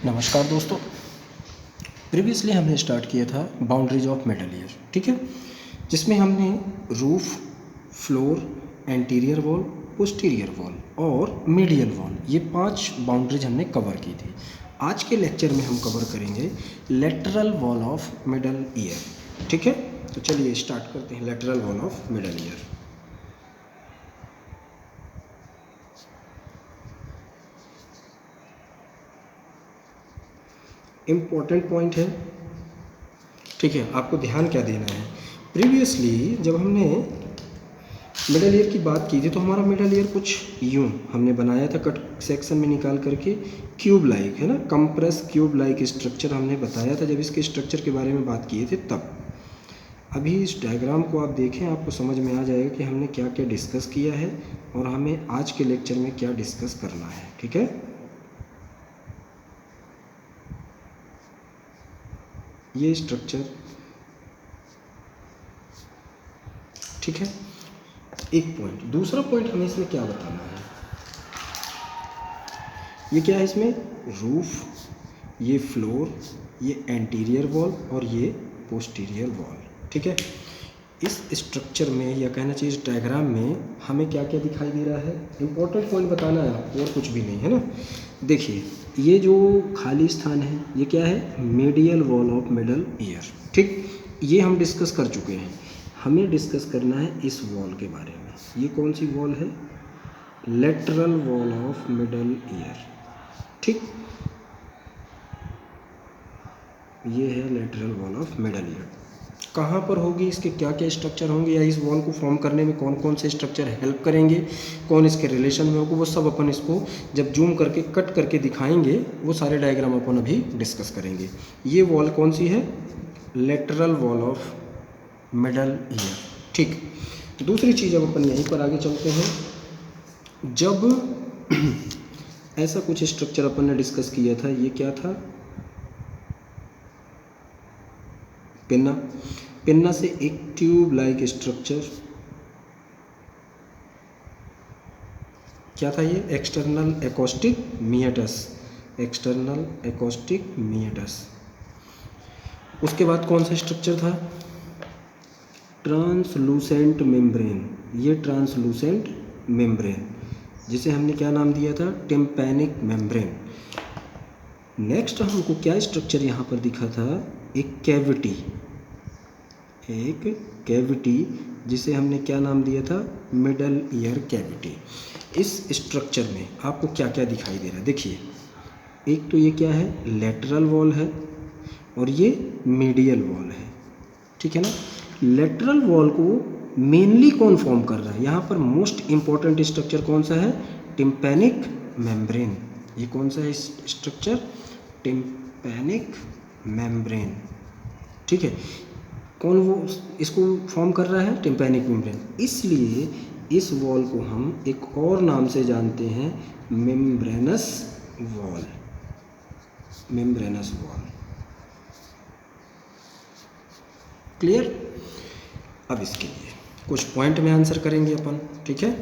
नमस्कार दोस्तों। प्रीवियसली हमने स्टार्ट किया था बाउंड्रीज ऑफ मिडल ईयर, ठीक है, जिसमें हमने roof, floor, anterior wall, posterior wall और मीडियल वॉल, ये 5 बाउंड्रीज हमने कवर की थी। आज के लेक्चर में हम कवर करेंगे lateral wall of middle ear, ठीक है। तो चलिए स्टार्ट करते हैं lateral wall of middle ear. Important point है, ठीक है। आपको ध्यान क्या देना है, प्रीवियसली जब हमने मिडल ईयर की बात की थी तो हमारा मिडल ईयर कुछ यूं हमने बनाया था, कट सेक्शन में निकाल करके क्यूब लाइक, है ना, कंप्रेस क्यूब लाइक स्ट्रक्चर हमने बताया था जब इसके स्ट्रक्चर के बारे में बात किए थे तब। अभी इस डायग्राम को आप देखें, आपको समझ में आ जाएगा कि हमने क्या क्या डिस्कस किया है और हमें आज के लेक्चर में क्या डिस्कस करना है, ठीक है। ये स्ट्रक्चर, ठीक है, एक पॉइंट। दूसरा पॉइंट हमें इसमें क्या बताना है, ये क्या है, इसमें रूफ, ये फ्लोर, ये एंटीरियर वॉल और ये पोस्टीरियर वॉल, ठीक है। इस स्ट्रक्चर में या कहना चाहिए इस डायग्राम में हमें क्या क्या दिखाई दे रहा है, इंपॉर्टेंट पॉइंट बताना है आपको और कुछ भी नहीं, है ना। देखिए ये जो खाली स्थान है ये क्या है, medial wall of middle ear, ठीक। ये हम डिस्कस कर चुके हैं, हमें डिस्कस करना है इस वॉल के बारे में। ये कौन सी वॉल है, lateral wall of middle ear, ठीक। ये है lateral wall of middle ear. कहाँ पर होगी, इसके क्या क्या स्ट्रक्चर होंगे या इस वॉल को फॉर्म करने में कौन कौन से स्ट्रक्चर हेल्प करेंगे, कौन इसके रिलेशन में होगा, वो सब अपन इसको जब जूम करके कट करके दिखाएंगे वो सारे डायग्राम अपन अभी डिस्कस करेंगे। ये वॉल कौन सी है, lateral wall of middle ear, ठीक। दूसरी चीज़ अब अपन यहीं पर आगे चलते हैं। जब ऐसा कुछ स्ट्रक्चर अपन ने डिस्कस किया था, ये क्या था, पिन्ना। पिन्ना से एक ट्यूब लाइक स्ट्रक्चर, क्या था ये, external acoustic meatus, external acoustic meatus. उसके बाद कौन सा स्ट्रक्चर था, ट्रांसलूसेंट मेम्ब्रेन। ये ट्रांसलूसेंट मेम्ब्रेन जिसे हमने क्या नाम दिया था, टिम्पैनिक मेम्ब्रेन। नेक्स्ट हमको क्या स्ट्रक्चर यहाँ पर दिखा था, एक कैविटी, एक कैविटी जिसे हमने क्या नाम दिया था, मिडल ईयर कैविटी। इस स्ट्रक्चर में आपको क्या क्या दिखाई दे रहा है, देखिए एक तो ये क्या है, लेटरल वॉल है और ये मीडियल वॉल है, ठीक है ना। लेटरल वॉल को मेनली कौन फॉर्म कर रहा है, यहाँ पर मोस्ट इंपॉर्टेंट स्ट्रक्चर कौन सा है, टिम्पैनिक मेम्ब्रेन। ये कौन सा है स्ट्रक्चर, टिम्पैनिक मेम्ब्रेन, ठीक है। कौन वो इसको फॉर्म कर रहा है, टिम्पैनिक मेम्ब्रेन। इसलिए इस वॉल को हम एक और नाम से जानते हैं, membranes wall, membranes wall, clear. अब इसके लिए कुछ पॉइंट में आंसर करेंगे अपन, ठीक है।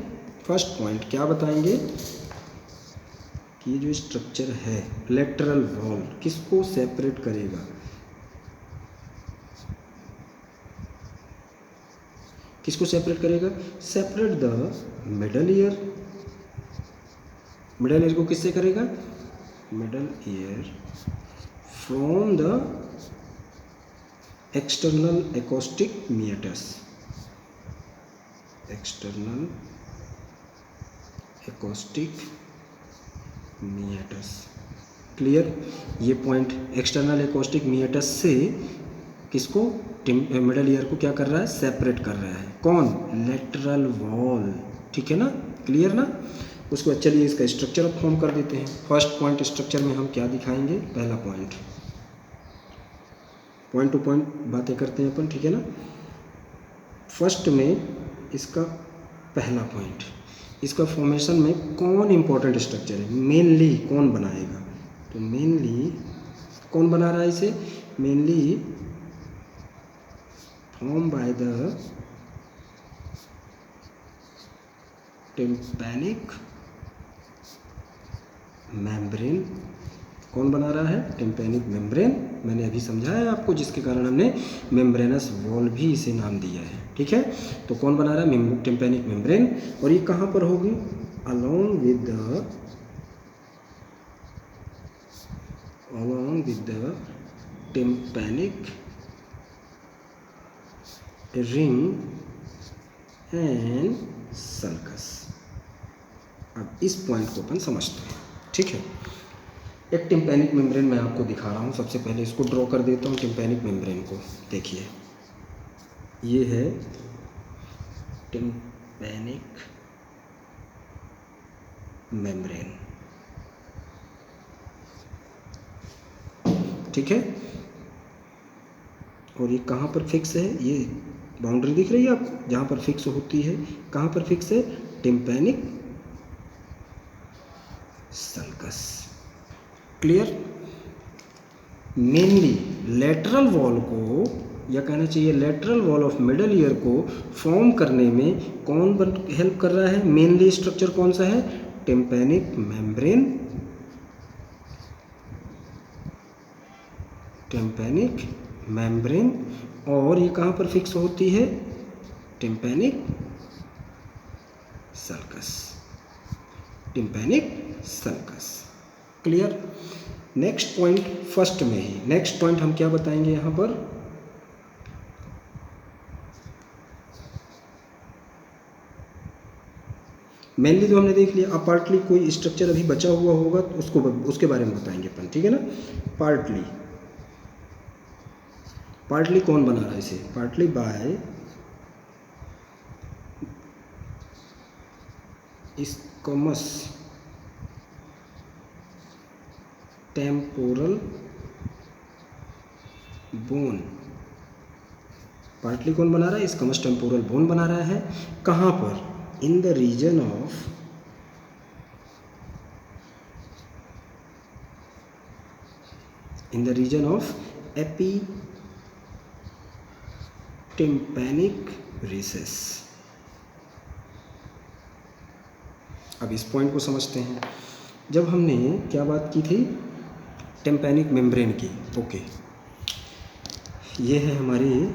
फर्स्ट पॉइंट क्या बताएंगे कि जो स्ट्रक्चर है लेटरल वॉल किसको सेपरेट करेगा, किसको सेपरेट करेगा, separate the middle ear. Middle ear को किससे करेगा, middle ear from the external acoustic meatus, external acoustic meatus, clear. ये पॉइंट एक्सटर्नल एकॉस्टिक मिएटस से किसको, मिडल ईयर को क्या कर रहा है, सेपरेट कर रहा है, कौन, लेटरल वॉल, ठीक है ना, क्लियर ना। उसके बाद चलिए इसका स्ट्रक्चर अब फॉर्म कर देते हैं। फर्स्ट पॉइंट स्ट्रक्चर में हम क्या दिखाएंगे, पहला पॉइंट, पॉइंट टू पॉइंट बातें करते हैं अपन, ठीक है ना। फर्स्ट में इसका पहला पॉइंट, इसका फॉर्मेशन में कौन इंपॉर्टेंट स्ट्रक्चर है, मेनली कौन बनाएगा, तो मेनली कौन बना रहा है इसे, mainly form by the tympanic membrane कौन बना रहा है? Tympanic membrane. मैंने अभी समझाया आपको, जिसके कारण हमने मेम्ब्रेनस वॉल भी इसे नाम दिया है। ठीक है, तो कौन बना रहा है? Tympanic membrane. और ये कहाँ पर होगी? along with the tympanic ring and sulcus। अब इस पॉइंट को अपन समझते हैं। ठीक है, एक टिम्पैनिक मेम्ब्रेन मैं आपको दिखा रहा हूँ। सबसे पहले इसको ड्रॉ कर देता हूँ टिम्पैनिक मेम्ब्रेन को। देखिए, ये है टिम्पैनिक मेम्ब्रेन। ठीक है, और ये कहाँ पर फिक्स है? ये बाउंड्री दिख रही है आपको, जहाँ पर फिक्स होती है। कहाँ पर फिक्स है? Tympanic sulcus. Clear? Mainly lateral wall को, या कहना चाहिए lateral wall of middle ear को फॉर्म करने में कौन हेल्प कर रहा है? मेनली स्ट्रक्चर कौन सा है? Tympanic membrane. Tympanic membrane. और ये कहाँ पर फिक्स होती है? Tympanic sulcus. Tympanic sulcus. Clear? Next point first में ही, नेक्स्ट पॉइंट हम क्या बताएंगे यहाँ पर? मेनली तो हमने देख लिया। अब पार्टली कोई स्ट्रक्चर अभी बचा हुआ होगा तो उसके बारे में बताएंगे अपन। ठीक है ना? पार्टली कौन बना रहा है इसे? Partly bye squamous temporal bone. Partly कौन बना रहा है? स्क्वैमस टेम्पोरल बोन बना रहा है। कहाँ पर? In the region of epitympanic recess. अब इस पॉइंट को समझते हैं। जब हमने क्या बात की थी? टिम्पैनिक मेम्ब्रेन की। ओके, ये है हमारी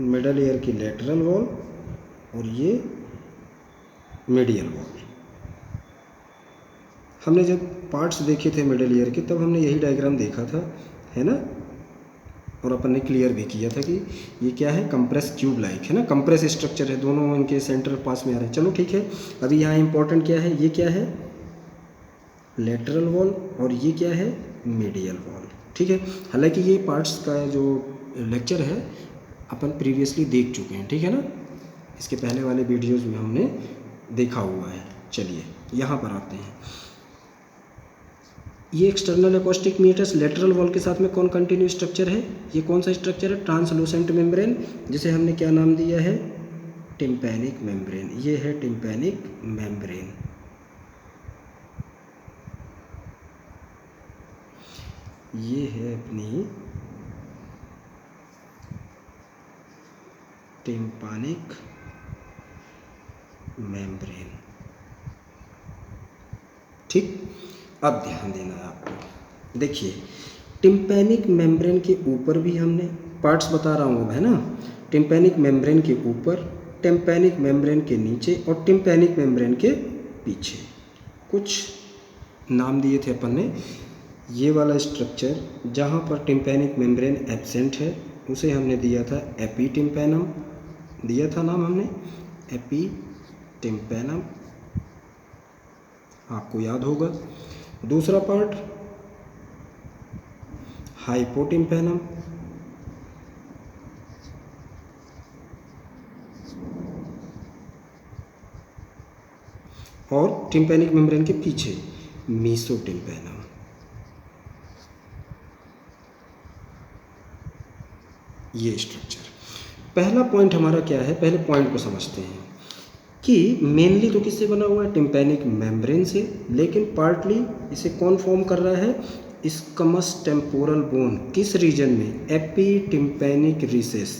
मिडल ईयर की लेटरल वॉल और ये मीडियल वॉल। हमने जब पार्ट्स देखे थे मिडल ईयर के, तब हमने यही डायग्राम देखा था, है ना? और अपन ने क्लियर भी किया था कि ये क्या है? कंप्रेस क्यूब लाइक, है ना? कंप्रेस स्ट्रक्चर है, दोनों इनके सेंटर पास में आ रहे हैं। चलो ठीक है, अभी यहाँ इंपॉर्टेंट क्या है? ये क्या है? Lateral wall. और ये क्या है? Medial wall. ठीक है, हालांकि ये पार्ट्स का जो लेक्चर है अपन प्रीवियसली देख चुके हैं। ठीक है ना? इसके पहले वाले वीडियोज़ में हमने देखा हुआ है। चलिए यहाँ पर आते हैं। ये external acoustic meatus lateral wall के साथ में कौन कंटिन्यू स्ट्रक्चर है? ये कौन सा स्ट्रक्चर है? ट्रांसलूसेंट मेम्ब्रेन, जिसे हमने क्या नाम दिया है? Tympanic membrane. ये है टिम्पैनिक मेम्ब्रेन। ये है अपनी टिम्पैनिक मेम्ब्रेन। ठीक, अब ध्यान देना है आपको। देखिए, टिम्पैनिक मेम्ब्रेन के ऊपर भी हमने पार्ट्स बता रहा हूँ, है ना? टिम्पैनिक मेम्ब्रेन के ऊपर, टिम्पैनिक मेम्ब्रेन के नीचे और टिम्पैनिक मेम्ब्रेन के पीछे कुछ नाम दिए थे अपन ने। ये वाला स्ट्रक्चर जहाँ पर टिम्पैनिक मेम्ब्रेन एब्सेंट है उसे हमने दिया था एपीटिम्पैनम, दिया था नाम हमने एपीटिम्पैनम, आपको याद होगा। दूसरा पार्ट हाइपोटिम्पैनम, और टिम्पैनिक मेम्ब्रेन के पीछे मीसोटिम्पैनम। ये स्ट्रक्चर। पहला पॉइंट हमारा क्या है? पहले पॉइंट को समझते हैं कि मेनली तो किससे बना हुआ है? टिम्पैनिक मेम्ब्रेन से, लेकिन पार्टली इसे कौन फॉर्म कर रहा है? Squamous temporal bone. किस रीजन में? एपीटिम्पैनिक रिसेस।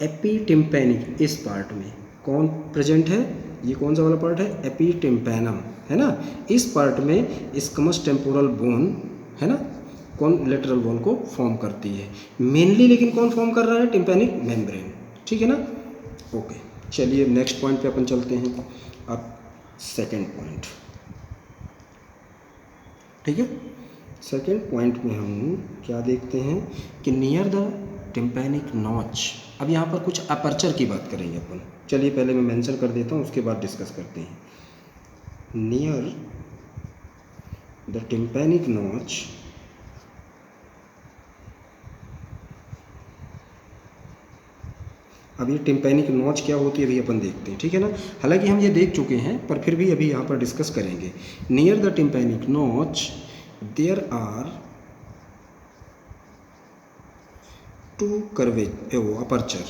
एपीटिम्पैनिक इस पार्ट में कौन प्रेजेंट है? ये कौन सा वाला पार्ट है? एपीटिम्पैनम, है ना, इस पार्ट में स्क्वैमस टेम्पोरल बोन है ना कौन लेटरल वॉल को फॉर्म करती है मेनली, लेकिन कौन फॉर्म कर रहा है, टिम्पैनिक मेम्ब्रेन, ठीक है ना। ओके, चलिए नेक्स्ट पॉइंट पे अपन चलते हैं। अब सेकंड पॉइंट, ठीक है, सेकंड पॉइंट में हम क्या देखते हैं कि नियर द टिम्पैनिक नॉच, अब यहाँ पर कुछ अपर्चर की बात करेंगे अपन। चलिए पहले मैं मेंशन कर देता हूँ, उसके बाद डिस्कस करते हैं। नियर द टिम्पैनिक नॉच अब ये टिम्पैनिक नॉच क्या होती है अभी अपन देखते हैं, ठीक है ना। हालांकि हम ये देख चुके हैं पर फिर भी अभी यहाँ पर डिस्कस करेंगे। Near the tympanic notch there are two curvature aperture,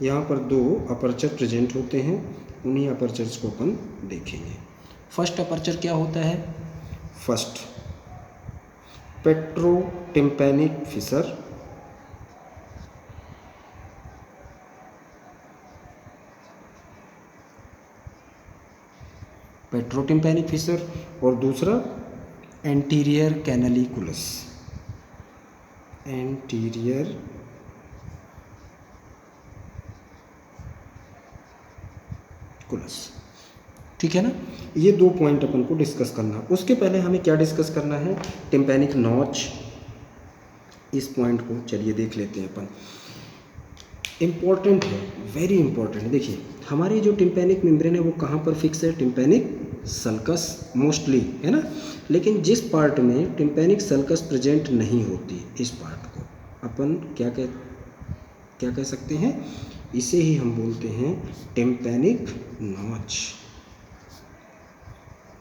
यहाँ पर दो अपर्चर प्रेजेंट होते हैं, उन्हीं अपर्चर्स को अपन देखेंगे। फर्स्ट अपर्चर क्या होता है, फर्स्ट पेट्रोटिम्पैनिक फिशर, पेट्रोटिम्पैनिक फिशर, और दूसरा एंटीरियर कैनालिकुलस, एंटीरियर कुलस, ठीक है ना। ये दो पॉइंट अपन को डिस्कस करना। उसके पहले हमें क्या डिस्कस करना है, टिम्पैनिक नॉच, इस पॉइंट को चलिए देख लेते हैं अपन। इम्पॉर्टेंट है, वेरी इंपॉर्टेंट है। देखिए हमारी जो टिम्पैनिक मेम्ब्रेन है वो कहाँ पर फिक्स है, टिम्पैनिक सल्कस मोस्टली, है ना। लेकिन जिस पार्ट में टिम्पैनिक सल्कस प्रेजेंट नहीं होती, इस पार्ट को अपन क्या कह सकते हैं, इसे ही हम बोलते हैं टिम्पैनिक नॉच,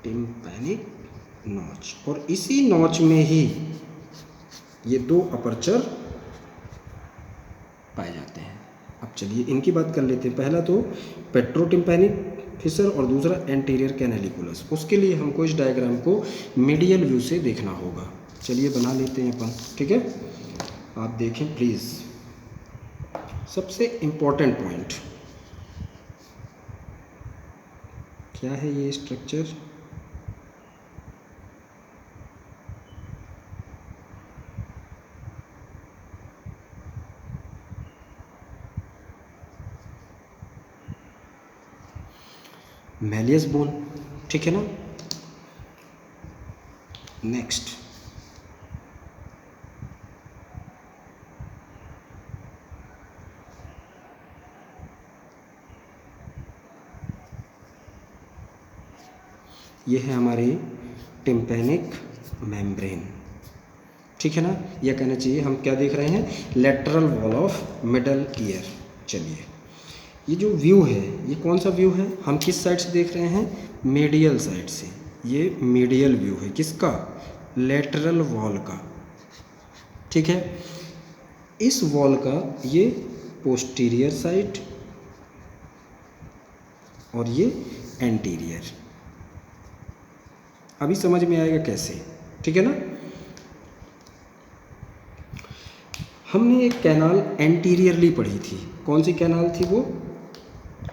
टिम्पैनिक नॉच। और इसी नॉच में ही ये दो अपर्चर पाए जाते हैं। अब चलिए इनकी बात कर लेते हैं। पहला तो पेट्रोटिम्पैनिक फिशर और दूसरा एंटीरियर कैनालिकुलस। उसके लिए हमको इस डायग्राम को मीडियल व्यू से देखना होगा। चलिए बना लेते हैं अपन, ठीक है, आप देखें प्लीज़। सबसे इम्पोर्टेंट पॉइंट क्या है, ये स्ट्रक्चर मैलियस बोन, ठीक है ना। नेक्स्ट ये है हमारी टिम्पैनिक मेम्ब्रेन, ठीक है ना। यह कहना चाहिए हम क्या देख रहे हैं, lateral wall of middle ear. चलिए ये जो व्यू है ये कौन सा व्यू है, हम किस साइड से देख रहे हैं, मीडियल साइड से। ये मीडियल व्यू है किसका, लेटरल वॉल का, ठीक है। इस वॉल का ये पोस्टीरियर साइड और ये एंटीरियर। अभी समझ में आएगा कैसे, ठीक है ना। हमने एक कैनाल एंटीरियरली पढ़ी थी, कौन सी कैनाल थी वो,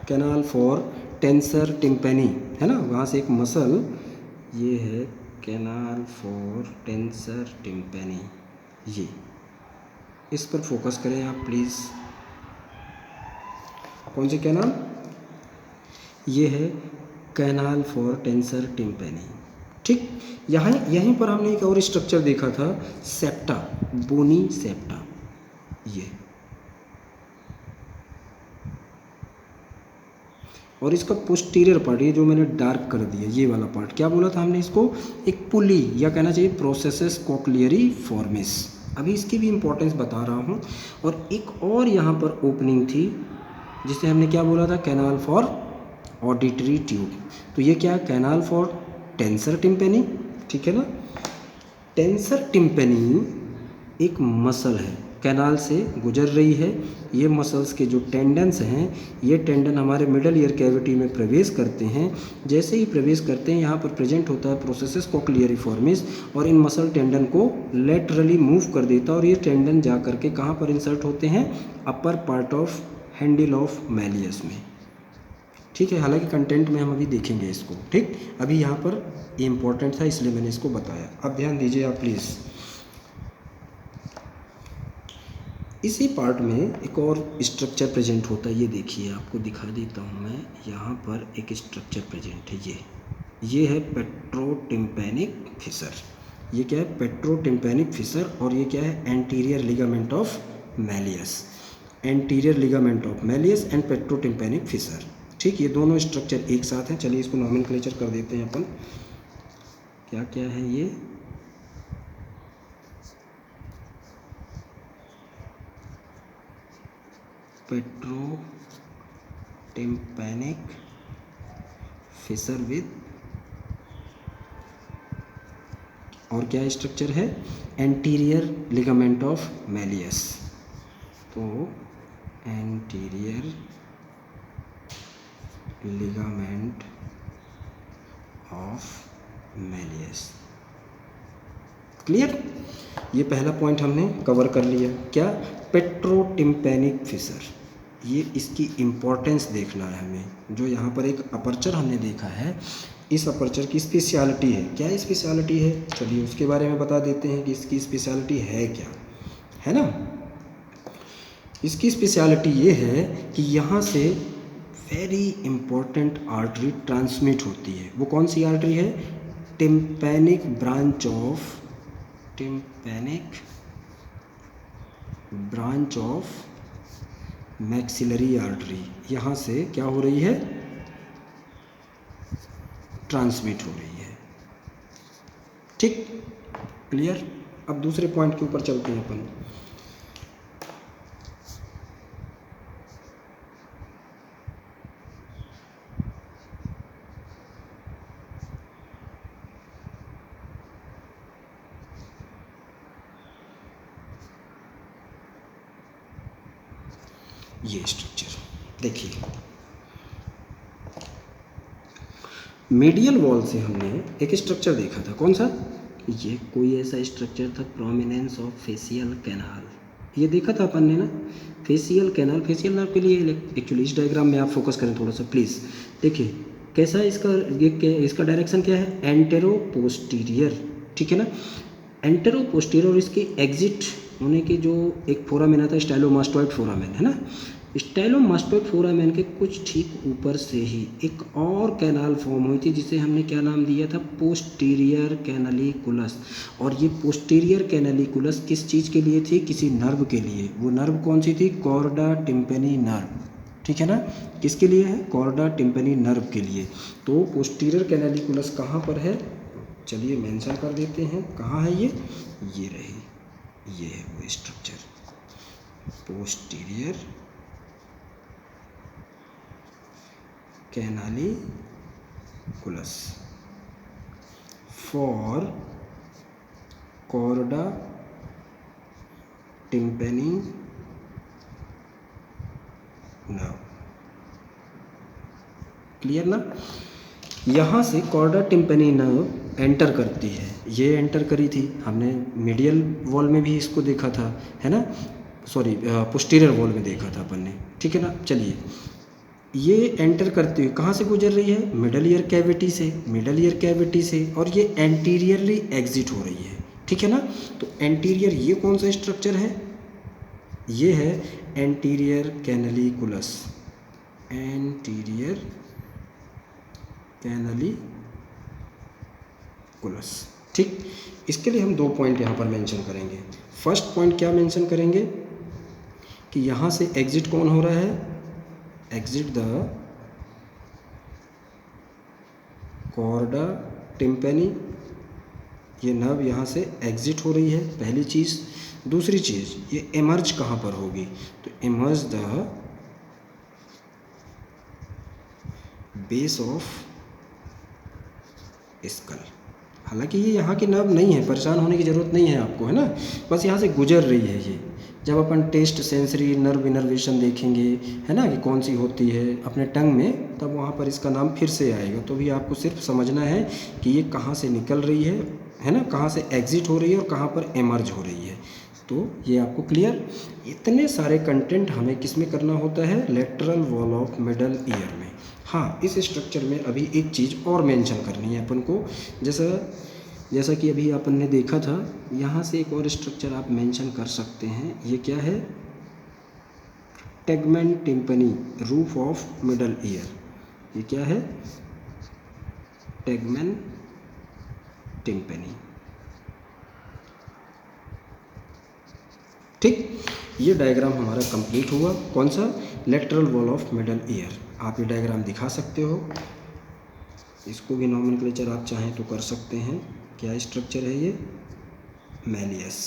कैनाल फॉर टेंसर टिम्पैनी, है ना। वहाँ से एक मसल, ये है कैनाल फॉर टेंसर टिम्पैनी, ये इस पर फोकस करें आप प्लीज़। कौन सी कैनाल, ये है कैनाल फॉर टेंसर टिम्पैनी, ठीक। यहीं पर हमने एक और स्ट्रक्चर देखा था, सेप्टा, बोनी सेप्टा, ये। और इसका पोस्टीरियर पार्ट, ये जो मैंने डार्क कर दिया, ये वाला पार्ट, क्या बोला था हमने इसको, एक पुली, या कहना चाहिए प्रोसेसेस कोक्लियरी फॉर्मिस। अभी इसकी भी इंपॉर्टेंस बता रहा हूँ। और एक और यहाँ पर ओपनिंग थी जिसे हमने क्या बोला था, कैनाल फॉर ऑडिटरी ट्यूब। तो ये क्या है, कैनाल फॉर टेंसर टिम्पैनी, ठीक है ना। टेंसर टिम्पैनी एक मसल है, कैनाल से गुजर रही है। ये मसल्स के जो टेंडन्स हैं, ये टेंडन हमारे मिडल ईयर कैविटी में प्रवेश करते हैं। जैसे ही प्रवेश करते हैं यहाँ पर प्रेजेंट होता है प्रोसेसेस कोक्लियरिफॉर्मिस, और इन मसल टेंडन को लेटरली मूव कर देता है। और ये टेंडन जा करके कहाँ पर इंसर्ट होते हैं, upper part of Henle of malleus में। ठीक है, हालांकि कंटेंट में हम अभी देखेंगे इसको। ठीक, अभी यहाँ पर ये इम्पोर्टेंट था इसलिए मैंने इसको बताया। अब ध्यान दीजिए आप प्लीज़। इसी पार्ट में एक और स्ट्रक्चर प्रेजेंट होता है, ये देखिए आपको दिखा देता हूँ मैं। यहाँ पर एक स्ट्रक्चर प्रेजेंट है, ये है पेट्रोटिम्पैनिक फिशर। ये क्या है? Petrotympanic fissure. और ये क्या है? Anterior ligament of malleus. Anterior ligament of malleus and petrotympanic fissure. ठीक, ये दोनों स्ट्रक्चर एक साथ हैं। चलिए इसको नॉमेनक्लेचर कर देते हैं अपन। क्या क्या है ये? पेट्रोटिम्पैनिक फिशर विद, और क्या स्ट्रक्चर है? Anterior ligament of malleus. तो anterior ligament of malleus. Clear? ये पहला पॉइंट हमने कवर कर लिया। क्या? Petrotympanic fissure. ये इसकी इम्पोर्टेंस देखना है हमें। जो यहाँ पर एक अपर्चर हमने देखा है, इस अपर्चर की स्पेशलिटी है। क्या स्पेशलिटी है? चलिए उसके बारे में बता देते हैं कि इसकी स्पेशलिटी है क्या, है ना। इसकी स्पेशलिटी ये है कि यहाँ से वेरी इम्पोर्टेंट आर्टरी ट्रांसमिट होती है। वो कौन सी आर्टरी है? Tympanic branch of maxillary artery. यहाँ से क्या हो रही है? ट्रांसमिट हो रही है। ठीक, क्लियर? अब दूसरे पॉइंट के ऊपर चलते हैं अपन। ये स्ट्रक्चर देखिए, मीडियल वॉल से हमने एक स्ट्रक्चर देखा था। कौन सा? ये कोई ऐसा स्ट्रक्चर था, प्रोमिनेंस ऑफ फेशियल कैनाल। ये देखा था अपन ने ना, फेशियल कैनाल। फेशियल नर्व के लिए एक्चुअली इस डायग्राम में आप फोकस करें थोड़ा सा प्लीज़। देखिए कैसा इसका डायरेक्शन क्या है? Anteroposterior. ठीक है ना, एंटेरो पोस्टीरियर। और इसके एग्जिट होने के जो एक फोरामेन आता है, स्टाइलोमास्टोइड फोरामेन, है ना। स्टाइलोमास्टोइड फोरामेन के कुछ ठीक ऊपर से ही एक और कैनाल फॉर्म हुई थी, जिसे हमने क्या नाम दिया था? Posterior canaliculus. और ये पोस्टीरियर कैनालिकुलस किस चीज़ के लिए थी? किसी नर्व के लिए। वो नर्व कौन सी थी? Chorda tympani nerve. ठीक है ना, किसके लिए है? कॉर्डा टिम्पैनी नर्व के लिए। तो पोस्टीरियर कैनालिकुलस कहाँ पर है? चलिए मेंशन कर देते हैं, कहाँ है ये रही, ये है वो structure, posterior canaliculus for chorda tympani nerve. Clear ना? यहाँ से कॉर्डा टिम्पैनी नर्व एंटर करती है। ये एंटर करी थी हमने मीडियल वॉल में भी इसको देखा था, है ना। सॉरी, पोस्टीरियर वॉल में देखा था अपन ने। ठीक है ना। चलिए, ये एंटर करती हुई कहाँ से गुजर रही है? मिडल ईयर कैविटी से, और ये एंटीरियरली एग्जिट हो रही है। ठीक है ना। तो एंटीरियर ये कौन सा स्ट्रक्चर है? ये है एंटीरियर कैनालिकुलस। Anterior canaliculus. ठीक, इसके लिए हम 2 पॉइंट यहाँ पर मेंशन करेंगे। फर्स्ट पॉइंट क्या मेंशन करेंगे कि यहाँ से एग्जिट कौन हो रहा है? Exit the chorda tympani. ये नर्व यहाँ से एग्जिट हो रही है, पहली चीज़। दूसरी चीज़, ये इमर्ज कहाँ पर होगी? तो emerge the base of skull. हालांकि ये यहाँ की नर्व नहीं है, परेशान होने की ज़रूरत नहीं है आपको, है ना। बस यहाँ से गुजर रही है ये। जब अपन टेस्ट सेंसरी नर्व इनर्वेशन देखेंगे, है ना, कि कौन सी होती है अपने टंग में, तब वहाँ पर इसका नाम फिर से आएगा। तो भी आपको सिर्फ समझना है कि ये कहाँ से निकल रही है ना, कहाँ से एग्जिट हो रही है और कहाँ पर एमर्ज हो रही है। तो ये आपको क्लियर। इतने सारे कंटेंट हमें किस में करना होता है? Lateral wall of middle ear में। हाँ, इस स्ट्रक्चर में अभी एक चीज़ और मेंशन करनी है अपन को, जैसा कि अभी अपन ने देखा था, यहाँ से एक और स्ट्रक्चर आप मेंशन कर सकते हैं। ये क्या है? Tegmen tympany, roof of middle ear. ये क्या है? Tegmen tympany. ठीक, ये डायग्राम हमारा कंप्लीट हुआ। कौन सा? Lateral wall of middle ear. आप ये डायग्राम दिखा सकते हो, इसको भी नॉमेनक्लेचर आप चाहें तो कर सकते हैं। क्या स्ट्रक्चर है ये? Malleus,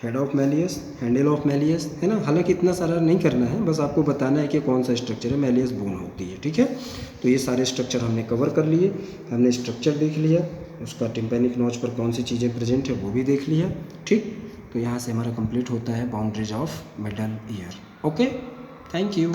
head of malleus, handle of malleus, है ना। हालांकि इतना सारा नहीं करना है, बस आपको बताना है कि कौन सा स्ट्रक्चर है। मैलियस बोन होती है, ठीक है। तो ये सारे स्ट्रक्चर हमने कवर कर लिए। हमने स्ट्रक्चर देख लिया, उसका टिम्पैनिक नॉच पर कौन सी चीज़ें प्रेजेंट है वो भी देख लिया, ठीक। तो यहाँ से हमारा कंप्लीट होता है boundaries of middle ear. Okay, thank you.